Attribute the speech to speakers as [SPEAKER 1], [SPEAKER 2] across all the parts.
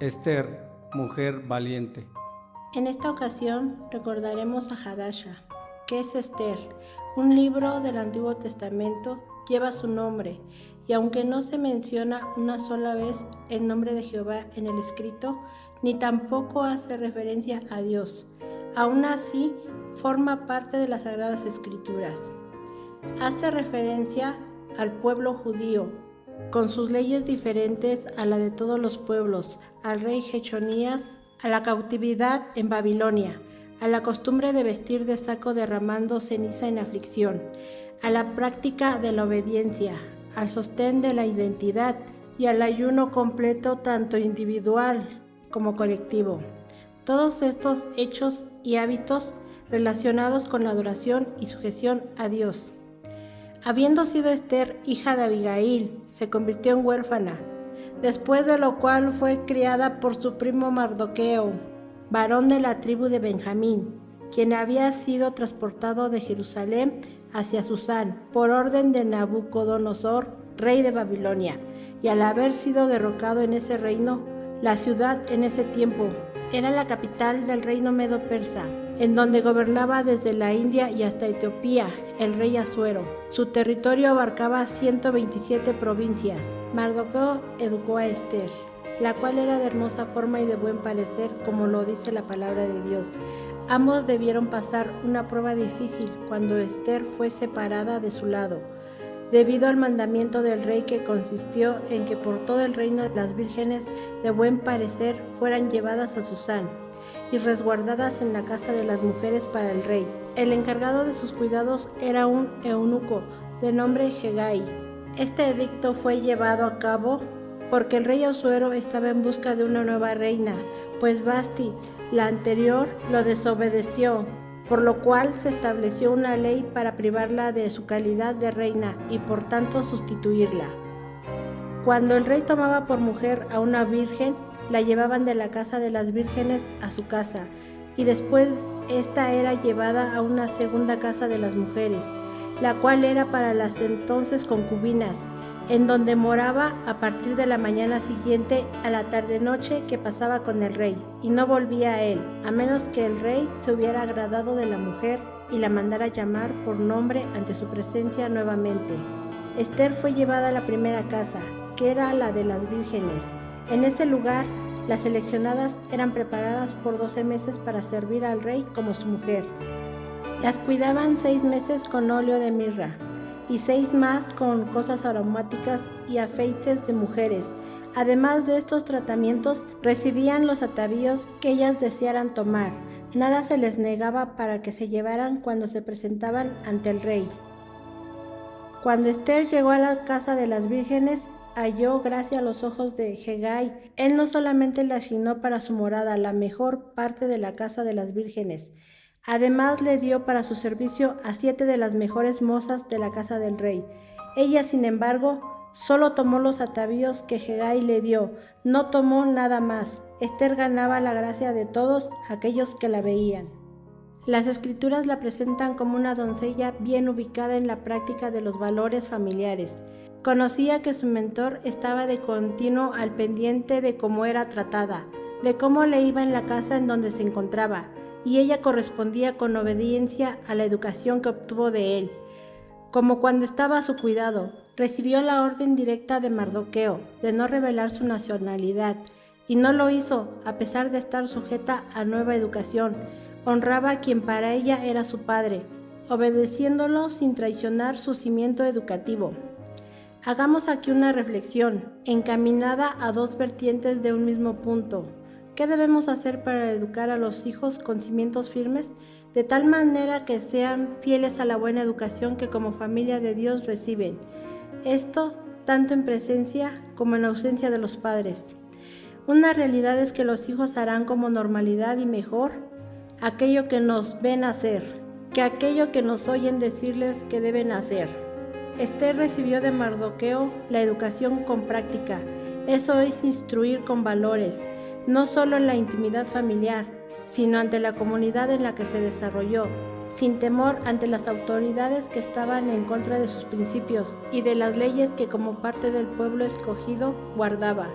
[SPEAKER 1] Esther, mujer valiente.
[SPEAKER 2] En esta ocasión recordaremos a Hadasha, que es Esther, un libro del Antiguo Testamento, lleva su nombre, y aunque no se menciona una sola vez el nombre de Jehová en el escrito, ni tampoco hace referencia a Dios, aún así forma parte de las Sagradas Escrituras. Hace referencia al pueblo judío, con sus leyes diferentes a la de todos los pueblos, al rey Jechonías, a la cautividad en Babilonia, a la costumbre de vestir de saco derramando ceniza en aflicción, a la práctica de la obediencia, al sostén de la identidad y al ayuno completo tanto individual como colectivo. Todos estos hechos y hábitos relacionados con la adoración y sujeción a Dios. Habiendo sido Esther hija de Abigail, se convirtió en huérfana, después de lo cual fue criada por su primo Mardoqueo, varón de la tribu de Benjamín, quien había sido transportado de Jerusalén hacia Susán por orden de Nabucodonosor, rey de Babilonia, y al haber sido derrocado en ese reino, la ciudad en ese tiempo era la capital del reino medo-persa, en donde gobernaba desde la India y hasta Etiopía el rey Asuero. Su territorio abarcaba 127 provincias. Mardoqueo educó a Esther, la cual era de hermosa forma y de buen parecer, como lo dice la palabra de Dios. Ambos debieron pasar una prueba difícil cuando Esther fue separada de su lado, debido al mandamiento del rey que consistió en que por todo el reino las vírgenes de buen parecer fueran llevadas a Susán y resguardadas en la casa de las mujeres para el rey. El encargado de sus cuidados era un eunuco de nombre Hegai. Este edicto fue llevado a cabo porque el rey Asuero estaba en busca de una nueva reina, pues Vasti, la anterior, lo desobedeció, por lo cual se estableció una ley para privarla de su calidad de reina y por tanto sustituirla. Cuando el rey tomaba por mujer a una virgen, la llevaban de la casa de las vírgenes a su casa, y después esta era llevada a una segunda casa de las mujeres, la cual era para las entonces concubinas, en donde moraba a partir de la mañana siguiente a la tarde-noche que pasaba con el rey, y no volvía a él, a menos que el rey se hubiera agradado de la mujer y la mandara llamar por nombre ante su presencia nuevamente. Esther fue llevada a la primera casa, que era la de las vírgenes. En ese lugar, las seleccionadas eran preparadas por 12 meses para servir al rey como su mujer. Las cuidaban 6 meses con óleo de mirra, y 6 más con cosas aromáticas y afeites de mujeres. Además de estos tratamientos, recibían los atavíos que ellas desearan tomar. Nada se les negaba para que se llevaran cuando se presentaban ante el rey. Cuando Esther llegó a la casa de las vírgenes, halló gracia a los ojos de Hegai. Él no solamente le asignó para su morada la mejor parte de la casa de las vírgenes, además le dio para su servicio a 7 de las mejores mozas de la casa del rey. Ella, sin embargo, solo tomó los atavíos que Hegai le dio, no tomó nada más. Esther ganaba la gracia de todos aquellos que la veían. Las escrituras la presentan como una doncella bien ubicada en la práctica de los valores familiares. Conocía que su mentor estaba de continuo al pendiente de cómo era tratada, de cómo le iba en la casa en donde se encontraba, y ella correspondía con obediencia a la educación que obtuvo de él. Como cuando estaba a su cuidado, recibió la orden directa de Mardoqueo de no revelar su nacionalidad, y no lo hizo a pesar de estar sujeta a nueva educación. Honraba a quien para ella era su padre, obedeciéndolo sin traicionar su cimiento educativo. Hagamos aquí una reflexión, encaminada a 2 vertientes de un mismo punto. ¿Qué debemos hacer para educar a los hijos con cimientos firmes, de tal manera que sean fieles a la buena educación que como familia de Dios reciben? Esto tanto en presencia como en ausencia de los padres. Una realidad es que los hijos harán como normalidad y mejor aquello que nos ven hacer, que aquello que nos oyen decirles que deben hacer. Esther recibió de Mardoqueo la educación con práctica. Eso es instruir con valores, no solo en la intimidad familiar, sino ante la comunidad en la que se desarrolló, sin temor ante las autoridades que estaban en contra de sus principios y de las leyes que como parte del pueblo escogido guardaba.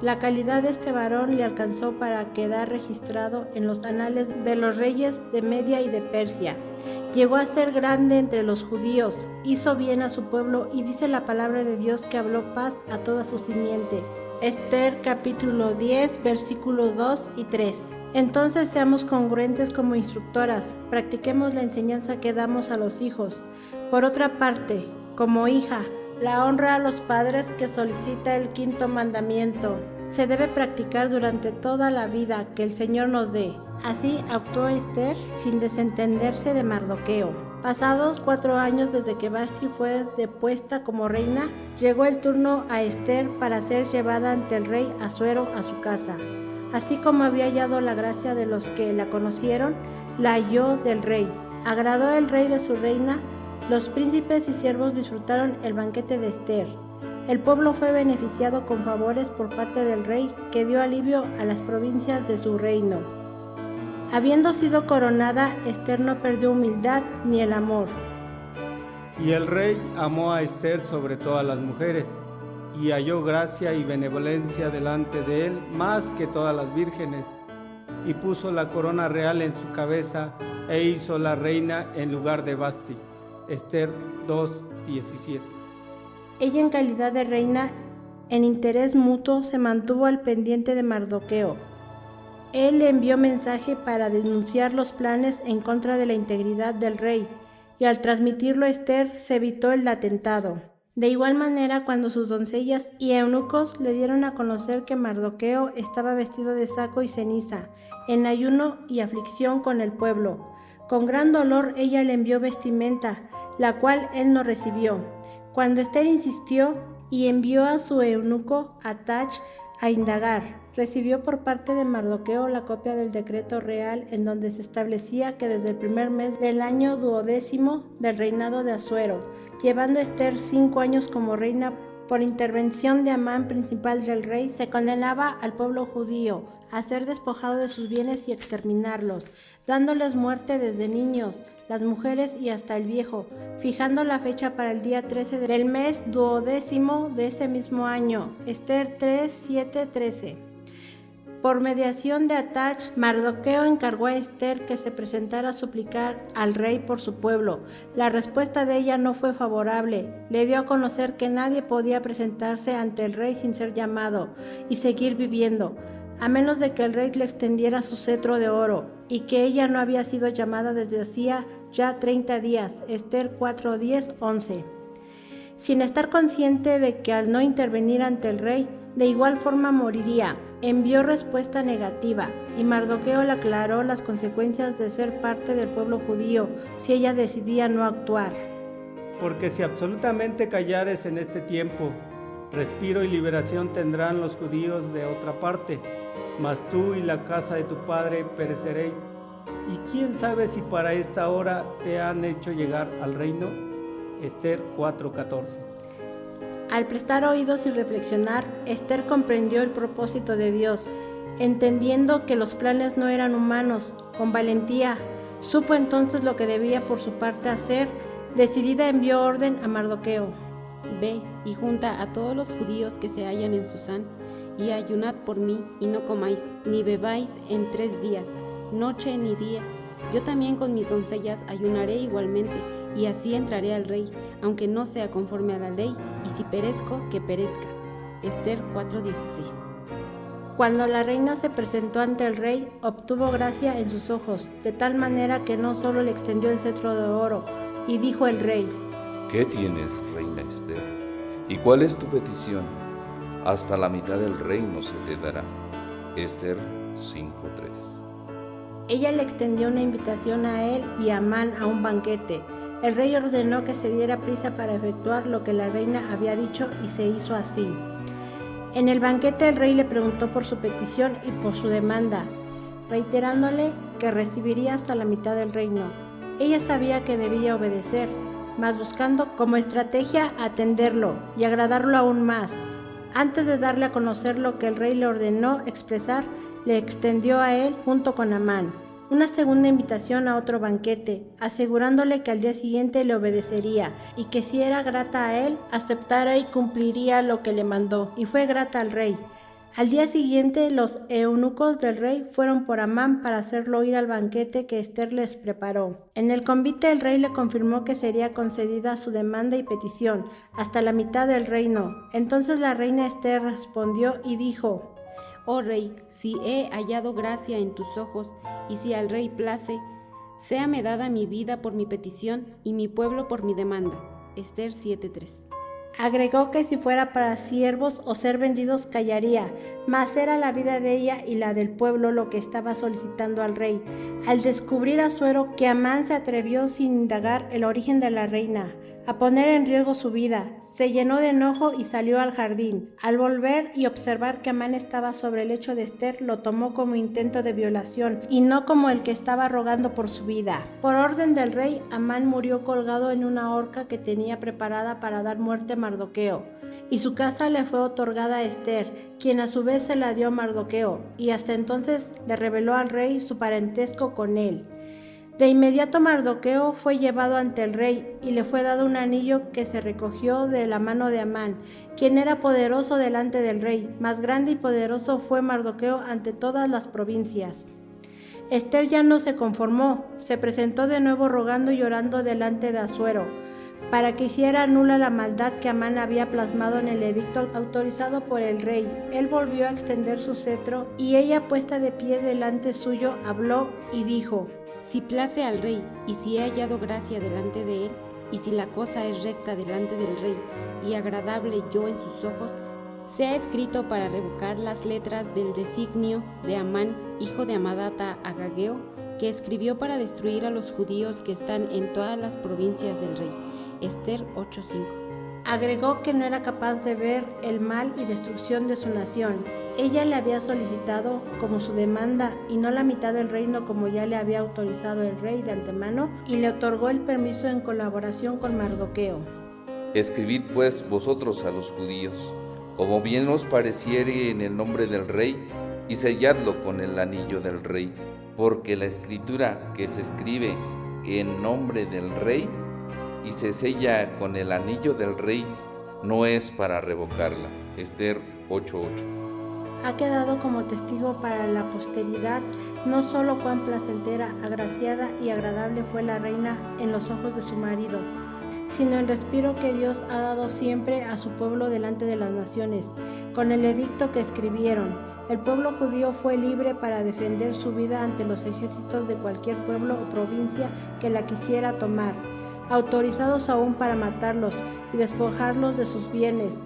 [SPEAKER 2] La calidad de este varón le alcanzó para quedar registrado en los anales de los reyes de Media y de Persia. Llegó a ser grande entre los judíos, hizo bien a su pueblo y dice la palabra de Dios que habló paz a toda su simiente. Esther capítulo 10, versículos 2 y 3. Entonces seamos congruentes como instructoras, practiquemos la enseñanza que damos a los hijos. Por otra parte, como hija, la honra a los padres que solicita el quinto mandamiento. Se debe practicar durante toda la vida que el Señor nos dé. Así actuó Esther sin desentenderse de Mardoqueo. Pasados 4 años desde que Vashti fue depuesta como reina, llegó el turno a Esther para ser llevada ante el rey Asuero a su casa. Así como había hallado la gracia de los que la conocieron, la halló del rey. Agradó el rey de su reina. Los príncipes y siervos disfrutaron el banquete de Esther. El pueblo fue beneficiado con favores por parte del rey, que dio alivio a las provincias de su reino. Habiendo sido coronada, Esther no perdió humildad ni el amor.
[SPEAKER 1] Y el rey amó a Esther sobre todas las mujeres, y halló gracia y benevolencia delante de él más que todas las vírgenes, y puso la corona real en su cabeza, e hizo la reina en lugar de Vashti. Esther 2:17.
[SPEAKER 2] Ella, en calidad de reina, en interés mutuo, se mantuvo al pendiente de Mardoqueo. Él le envió mensaje para denunciar los planes en contra de la integridad del rey, y al transmitirlo a Esther se evitó el atentado. De igual manera, cuando sus doncellas y eunucos le dieron a conocer que Mardoqueo estaba vestido de saco y ceniza, en ayuno y aflicción con el pueblo, con gran dolor ella le envió vestimenta, la cual él no recibió. Cuando Esther insistió y envió a su eunuco Atach a indagar, recibió por parte de Mardoqueo la copia del decreto real en donde se establecía que desde el primer mes del año 12º del reinado de Asuero, llevando Esther 5 años como reina, por intervención de Amán, principal del rey, se condenaba al pueblo judío a ser despojado de sus bienes y exterminarlos, dándoles muerte desde niños, las mujeres y hasta el viejo, fijando la fecha para el día 13 del mes 12º de ese mismo año. Esther 3:7-13. Por mediación de Atach, Mardoqueo encargó a Esther que se presentara a suplicar al rey por su pueblo. La respuesta de ella no fue favorable. Le dio a conocer que nadie podía presentarse ante el rey sin ser llamado y seguir viviendo, a menos de que el rey le extendiera su cetro de oro, y que ella no había sido llamada desde hacía ya 30 días. Esther 4:10-11. Sin estar consciente de que al no intervenir ante el rey, de igual forma moriría, envió respuesta negativa, y Mardoqueo le aclaró las consecuencias de ser parte del pueblo judío si ella decidía no actuar.
[SPEAKER 1] Porque si absolutamente callares en este tiempo, respiro y liberación tendrán los judíos de otra parte, mas tú y la casa de tu padre pereceréis. ¿Y quién sabe si para esta hora te han hecho llegar al reino? Esther 4:14.
[SPEAKER 2] Al prestar oídos y reflexionar, Esther comprendió el propósito de Dios, entendiendo que los planes no eran humanos. Con valentía, supo entonces lo que debía por su parte hacer. Decidida envió orden a Mardoqueo.
[SPEAKER 3] Ve y junta a todos los judíos que se hallan en Susán, y ayunad por mí, y no comáis, ni bebáis en 3 días, noche ni día. Yo también con mis doncellas ayunaré igualmente, y así entraré al rey, aunque no sea conforme a la ley, y si perezco, que perezca. Esther 4:16.
[SPEAKER 2] Cuando la reina se presentó ante el rey, obtuvo gracia en sus ojos, de tal manera que no solo le extendió el cetro de oro, y dijo el rey:
[SPEAKER 4] ¿Qué tienes, reina Esther? ¿Y cuál es tu petición? Hasta la mitad del reino se te dará. Esther 5:3.
[SPEAKER 2] Ella le extendió una invitación a él y a Amán a un banquete. El rey ordenó que se diera prisa para efectuar lo que la reina había dicho, y se hizo así. En el banquete el rey le preguntó por su petición y por su demanda, reiterándole que recibiría hasta la mitad del reino. Ella sabía que debía obedecer, mas buscando como estrategia atenderlo y agradarlo aún más. Antes de darle a conocer lo que el rey le ordenó expresar, le extendió a él, junto con Amán, una segunda invitación a otro banquete, asegurándole que al día siguiente le obedecería, y que si era grata a él, aceptara y cumpliría lo que le mandó, y fue grata al rey. Al día siguiente, los eunucos del rey fueron por Amán para hacerlo ir al banquete que Ester les preparó. En el convite el rey le confirmó que sería concedida su demanda y petición, hasta la mitad del reino. Entonces la reina Ester respondió y dijo:
[SPEAKER 3] Oh rey, si he hallado gracia en tus ojos, y si al rey place, séame dada mi vida por mi petición y mi pueblo por mi demanda. Ester 7:3.
[SPEAKER 2] Agregó que si fuera para siervos o ser vendidos callaría, mas era la vida de ella y la del pueblo lo que estaba solicitando al rey. Al descubrir Asuero que Amán se atrevió sin indagar el origen de la reina a poner en riesgo su vida, se llenó de enojo y salió al jardín. Al volver y observar que Amán estaba sobre el lecho de Ester, lo tomó como intento de violación y no como el que estaba rogando por su vida. Por orden del rey, Amán murió colgado en una horca que tenía preparada para dar muerte a Mardoqueo, y su casa le fue otorgada a Ester, quien a su vez se la dio a Mardoqueo, y hasta entonces le reveló al rey su parentesco con él. De inmediato Mardoqueo fue llevado ante el rey y le fue dado un anillo que se recogió de la mano de Amán, quien era poderoso delante del rey. Más grande y poderoso fue Mardoqueo ante todas las provincias. Ester ya no se conformó, se presentó de nuevo rogando y llorando delante de Asuero, para que hiciera nula la maldad que Amán había plasmado en el edicto autorizado por el rey. Él volvió a extender su cetro y ella, puesta de pie delante suyo, habló y dijo:
[SPEAKER 3] Si place al rey, y si he hallado gracia delante de él, y si la cosa es recta delante del rey, y agradable yo en sus ojos, sea escrito para revocar las letras del designio de Amán, hijo de Amadata Agageo, que escribió para destruir a los judíos que están en todas las provincias del rey. Ester 8:5.
[SPEAKER 2] Agregó que no era capaz de ver el mal y destrucción de su nación. Ella le había solicitado como su demanda y no la mitad del reino como ya le había autorizado el rey de antemano, y le otorgó el permiso en colaboración con Mardoqueo.
[SPEAKER 4] Escribid pues vosotros a los judíos, como bien os pareciere en el nombre del rey, y selladlo con el anillo del rey, porque la escritura que se escribe en nombre del rey y se sella con el anillo del rey no es para revocarla. Ester 8:8.
[SPEAKER 2] Ha quedado como testigo para la posteridad no solo cuán placentera, agraciada y agradable fue la reina en los ojos de su marido, sino el respiro que Dios ha dado siempre a su pueblo delante de las naciones. Con el edicto que escribieron, el pueblo judío fue libre para defender su vida ante los ejércitos de cualquier pueblo o provincia que la quisiera tomar, autorizados aún para matarlos y despojarlos de sus bienes.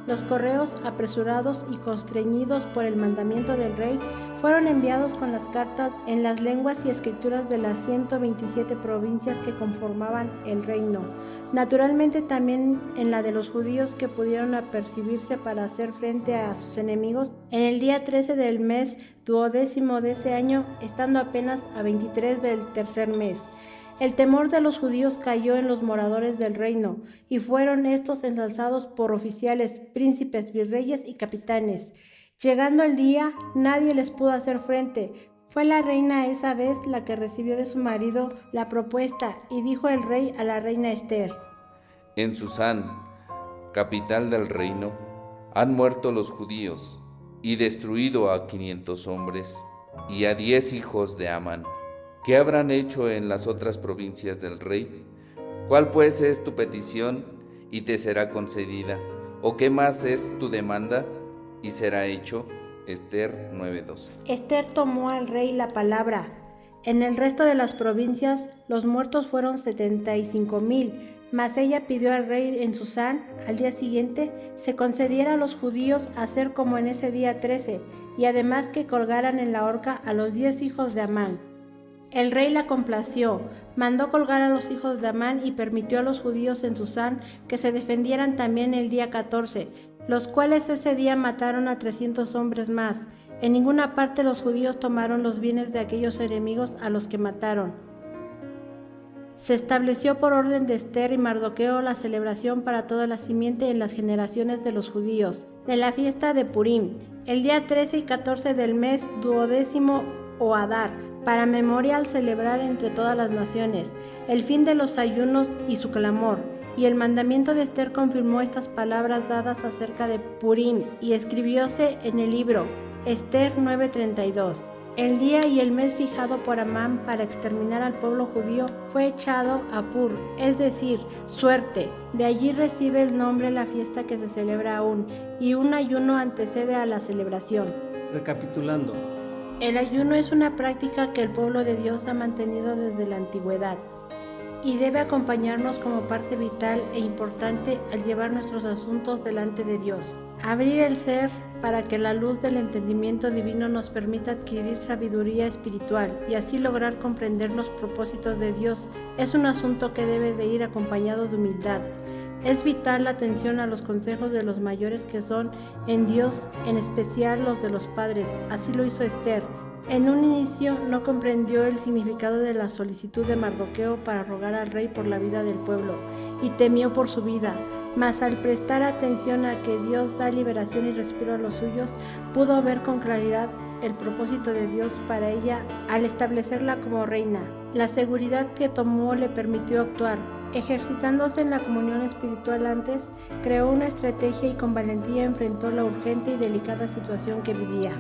[SPEAKER 2] Los correos, apresurados y constreñidos por el mandamiento del rey, fueron enviados con las cartas en las lenguas y escrituras de las 127 provincias que conformaban el reino. Naturalmente también en la de los judíos que pudieron apercibirse para hacer frente a sus enemigos en el día 13 del mes 12º de ese año, estando apenas a 23 del tercer mes. El temor de los judíos cayó en los moradores del reino, y fueron estos ensalzados por oficiales, príncipes, virreyes y capitanes. Llegando el día, nadie les pudo hacer frente. Fue la reina esa vez la que recibió de su marido la propuesta, y dijo el rey a la reina Ester:
[SPEAKER 4] En Susán, capital del reino, han muerto los judíos y destruido a 500 hombres y a 10 hijos de Amán. ¿Qué habrán hecho en las otras provincias del rey? ¿Cuál pues es tu petición y te será concedida? ¿O qué más es tu demanda y será hecho? Ester 9:12.
[SPEAKER 2] Ester tomó al rey la palabra. En el resto de las provincias los muertos fueron 75,000, mas ella pidió al rey en Susán, al día siguiente, se concediera a los judíos hacer como en ese día 13, y además que colgaran en la horca a los 10 hijos de Amán. El rey la complació, mandó colgar a los hijos de Amán y permitió a los judíos en Susán que se defendieran también el día 14, los cuales ese día mataron a 300 hombres más. En ninguna parte los judíos tomaron los bienes de aquellos enemigos a los que mataron. Se estableció por orden de Ester y Mardoqueo la celebración para toda la simiente en las generaciones de los judíos, de la fiesta de Purim, el día 13 y 14 del mes 12º o Adar, para memorial celebrar entre todas las naciones, el fin de los ayunos y su clamor. Y el mandamiento de Esther confirmó estas palabras dadas acerca de Purim, y escribióse en el libro Esther 9:32. El día y el mes fijado por Amán para exterminar al pueblo judío fue echado a Pur, es decir, suerte. De allí recibe el nombre la fiesta que se celebra aún, y un ayuno antecede a la celebración.
[SPEAKER 1] Recapitulando,
[SPEAKER 2] El ayuno es una práctica que el pueblo de Dios ha mantenido desde la antigüedad y debe acompañarnos como parte vital e importante al llevar nuestros asuntos delante de Dios. Abrir el ser para que la luz del entendimiento divino nos permita adquirir sabiduría espiritual y así lograr comprender los propósitos de Dios es un asunto que debe de ir acompañado de humildad. Es vital la atención a los consejos de los mayores que son en Dios, en especial los de los padres. Así lo hizo Esther. En un inicio no comprendió el significado de la solicitud de Mardoqueo para rogar al rey por la vida del pueblo y temió por su vida. Mas al prestar atención a que Dios da liberación y respiro a los suyos, pudo ver con claridad el propósito de Dios para ella al establecerla como reina. La seguridad que tomó le permitió actuar. Ejercitándose en la comunión espiritual antes, creó una estrategia y con valentía enfrentó la urgente y delicada situación que vivía.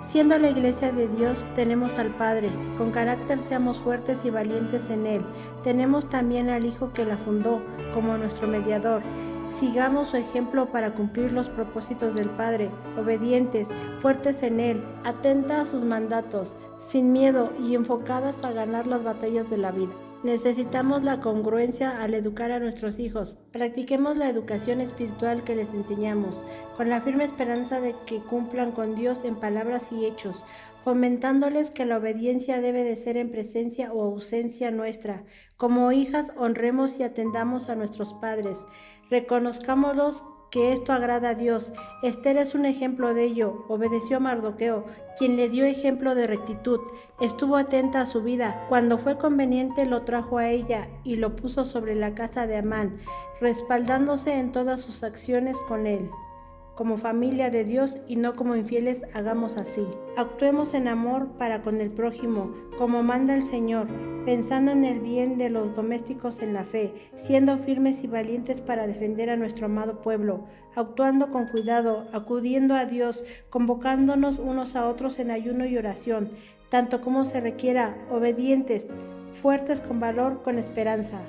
[SPEAKER 2] Siendo la iglesia de Dios, tenemos al Padre. Con carácter seamos fuertes y valientes en Él. Tenemos también al Hijo que la fundó, como nuestro mediador. Sigamos su ejemplo para cumplir los propósitos del Padre, obedientes, fuertes en Él, atentas a sus mandatos, sin miedo y enfocadas a ganar las batallas de la vida. Necesitamos la congruencia al educar a nuestros hijos. Practiquemos la educación espiritual que les enseñamos, con la firme esperanza de que cumplan con Dios en palabras y hechos, fomentándoles que la obediencia debe de ser en presencia o ausencia nuestra. Como hijas, honremos y atendamos a nuestros padres. Reconozcámoslos que esto agrada a Dios. Esther es un ejemplo de ello. Obedeció a Mardoqueo, quien le dio ejemplo de rectitud. Estuvo atenta a su vida. Cuando fue conveniente lo trajo a ella y lo puso sobre la casa de Amán, respaldándose en todas sus acciones con él. Como familia de Dios y no como infieles, hagamos así. Actuemos en amor para con el prójimo, como manda el Señor, pensando en el bien de los domésticos en la fe, siendo firmes y valientes para defender a nuestro amado pueblo, actuando con cuidado, acudiendo a Dios, convocándonos unos a otros en ayuno y oración, tanto como se requiera, obedientes, fuertes con valor, con esperanza.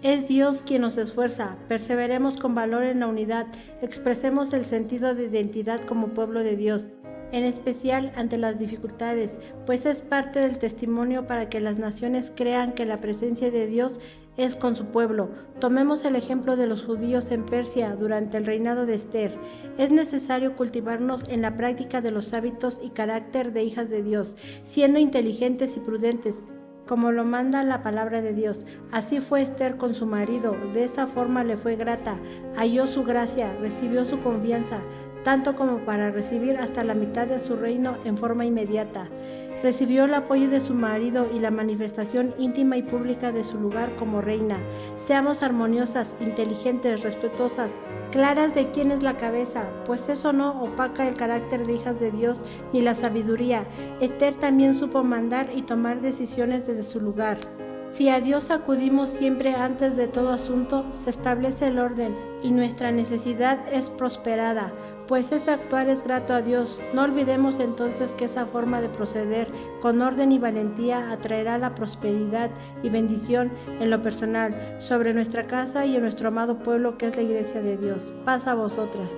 [SPEAKER 2] Es Dios quien nos esfuerza, perseveremos con valor en la unidad, expresemos el sentido de identidad como pueblo de Dios, en especial ante las dificultades, pues es parte del testimonio para que las naciones crean que la presencia de Dios es con su pueblo. Tomemos el ejemplo de los judíos en Persia durante el reinado de Esther. Es necesario cultivarnos en la práctica de los hábitos y carácter de hijas de Dios, siendo inteligentes y prudentes, como lo manda la palabra de Dios. Así fue Esther con su marido, de esa forma le fue grata, halló su gracia, recibió su confianza, tanto como para recibir hasta la mitad de su reino en forma inmediata. Recibió el apoyo de su marido y la manifestación íntima y pública de su lugar como reina. Seamos armoniosas, inteligentes, respetuosas, claras de quién es la cabeza, pues eso no opaca el carácter de hijas de Dios ni la sabiduría. Esther también supo mandar y tomar decisiones desde su lugar. Si a Dios acudimos siempre antes de todo asunto, se establece el orden y nuestra necesidad es prosperada, pues ese actuar es grato a Dios. No olvidemos entonces que esa forma de proceder con orden y valentía atraerá la prosperidad y bendición en lo personal, sobre nuestra casa y en nuestro amado pueblo que es la iglesia de Dios. Paz a vosotras.